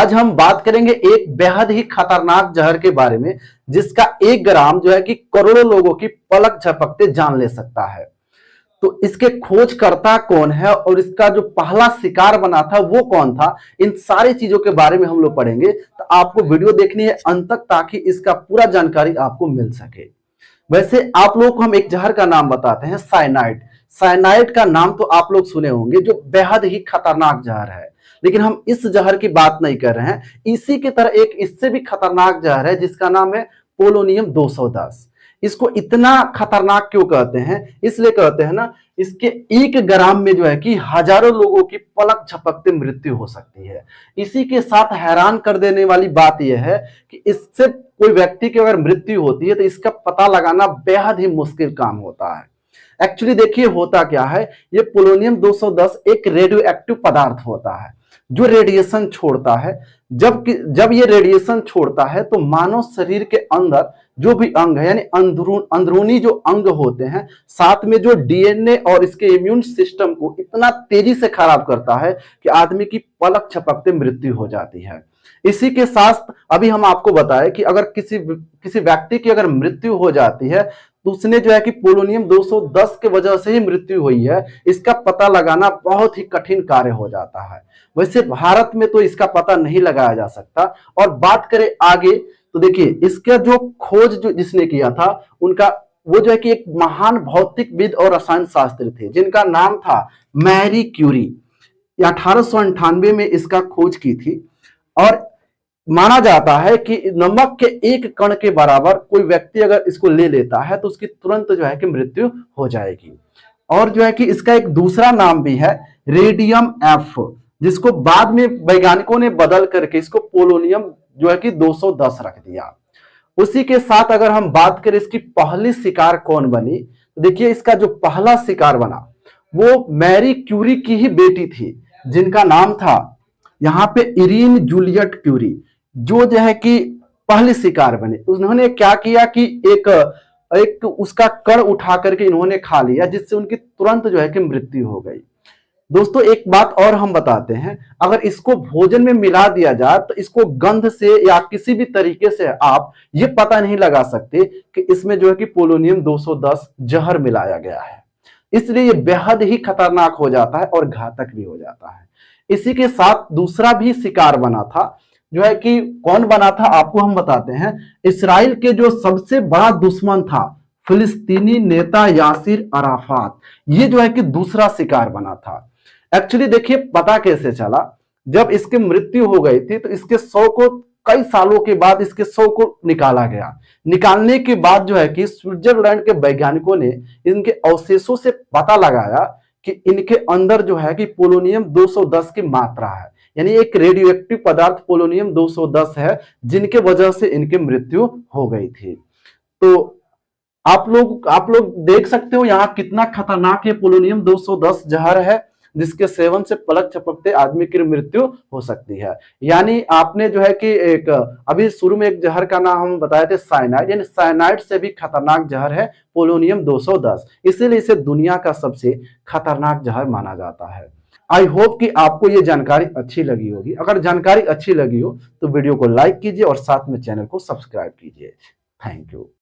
आज हम बात करेंगे एक बेहद ही खतरनाक जहर के बारे में, जिसका 1 ग्राम जो है कि करोड़ों लोगों की पलक झपकते जान ले सकता है। तो इसके खोजकर्ता कौन है और इसका जो पहला शिकार बना था वो कौन था, इन सारी चीजों के बारे में हम लोग पढ़ेंगे। तो आपको वीडियो देखनी है अंत तक, ताकि इसका पूरा जानकारी आपको मिल सके। वैसे आप लोग को हम एक जहर का नाम बताते हैं, साइनाइड। साइनाइड का नाम तो आप लोग सुने होंगे, जो बेहद ही खतरनाक जहर है। लेकिन हम इस जहर की बात नहीं कर रहे हैं। इसी की तरह एक इससे भी खतरनाक जहर है, जिसका नाम है पोलोनियम 210। इसको इतना खतरनाक क्यों कहते हैं? इसलिए कहते हैं ना, इसके 1 ग्राम में जो है कि हजारों लोगों की पलक झपकते मृत्यु हो सकती है। इसी के साथ हैरान कर देने वाली बात यह है कि इससे कोई व्यक्ति की अगर मृत्यु होती है तो इसका पता लगाना बेहद ही मुश्किल काम होता है। एक्चुअली देखिए होता क्या है, ये पोलोनियम 210 एक रेडियो एक्टिव पदार्थ होता है जो रेडिएशन छोड़ता है। जब ये रेडिएशन छोड़ता है तो मानव शरीर के अंदर जो भी अंग है, यानी अंदरूनी जो अंग होते हैं, साथ में जो डीएनए और इसके इम्यून सिस्टम को इतना तेजी से खराब करता है कि आदमी की पलक झपकते मृत्यु हो जाती है। इसी के साथ अभी हम आपको बताएं कि अगर किसी व्यक्ति की अगर मृत्यु हो जाती है तो उसने जो है कि पोलोनियम 210 के वजह से ही मृत्यु हुई है, इसका पता लगाना बहुत ही कठिन कार्य हो जाता है। वैसे भारत में तो इसका पता नहीं लगाया जा सकता। और बात करें आगे तो देखिए, इसका जो खोज जो जिसने किया था, उनका वो जो है कि एक महान भौतिकविद और रसायन शास्त्री थे, जिनका नाम था मैरी क्यूरी। 1898 में इसका खोज की थी। और माना जाता है कि नमक के 1 कण के बराबर कोई व्यक्ति अगर इसको ले लेता है तो उसकी तुरंत जो है कि मृत्यु हो जाएगी। और जो है कि इसका एक दूसरा नाम भी है, रेडियम एफ, जिसको बाद में वैज्ञानिकों ने बदल करके इसको पोलोनियम जो है कि 210 रख दिया। उसी के साथ अगर हम बात करें इसकी पहली शिकार कौन बनी, तो देखिए इसका जो पहला शिकार बना वो मैरी क्यूरी की ही बेटी थी, जिनका नाम था यहाँ पे इरीन जूलियट क्यूरी, जो है कि पहली शिकार बने। उन्होंने क्या किया कि एक उसका कण उठा करके इन्होंने खा लिया, जिससे उनकी तुरंत जो है कि मृत्यु हो गई। दोस्तों एक बात और हम बताते हैं, अगर इसको भोजन में मिला दिया जाए तो इसको गंध से या किसी भी तरीके से आप ये पता नहीं लगा सकते कि इसमें जो है कि पोलोनियम 210 जहर मिलाया गया है। इसलिए ये बेहद ही खतरनाक हो जाता है और घातक भी हो जाता है। इसी के साथ दूसरा भी शिकार बना था, जो है कि कौन बना था आपको हम बताते हैं। इसराइल के जो सबसे बड़ा दुश्मन था, फिलिस्तीनी नेता यासिर अराफात, ये जो है कि दूसरा शिकार बना था। एक्चुअली देखिए पता कैसे चला, जब इसकी मृत्यु हो गई थी तो इसके शव को कई सालों के बाद इसके शव को निकाला गया। निकालने के बाद जो है कि स्विट्जरलैंड के वैज्ञानिकों ने इनके अवशेषों से पता लगाया कि इनके अंदर जो है कि पोलोनियम 210 की मात्रा है, यानी एक रेडियो एक्टिव पदार्थ पोलोनियम 210 है, जिनके वजह से इनकी मृत्यु हो गई थी। तो आप लोग देख सकते हो यहाँ कितना खतरनाक ये पोलोनियम 210 जहर है, जिसके सेवन से पलक झपकते आदमी की मृत्यु हो सकती है। यानी आपने जो है कि एक अभी शुरू में एक जहर का नाम हम बताए थे साइनाइड, यानी साइनाइड से भी खतरनाक जहर है पोलोनियम 210, इसीलिए इसे दुनिया का सबसे खतरनाक जहर माना जाता है। आई होप कि आपको ये जानकारी अच्छी लगी होगी। अगर जानकारी अच्छी लगी हो तो वीडियो को लाइक कीजिए और साथ में चैनल को सब्सक्राइब कीजिए। Thank you.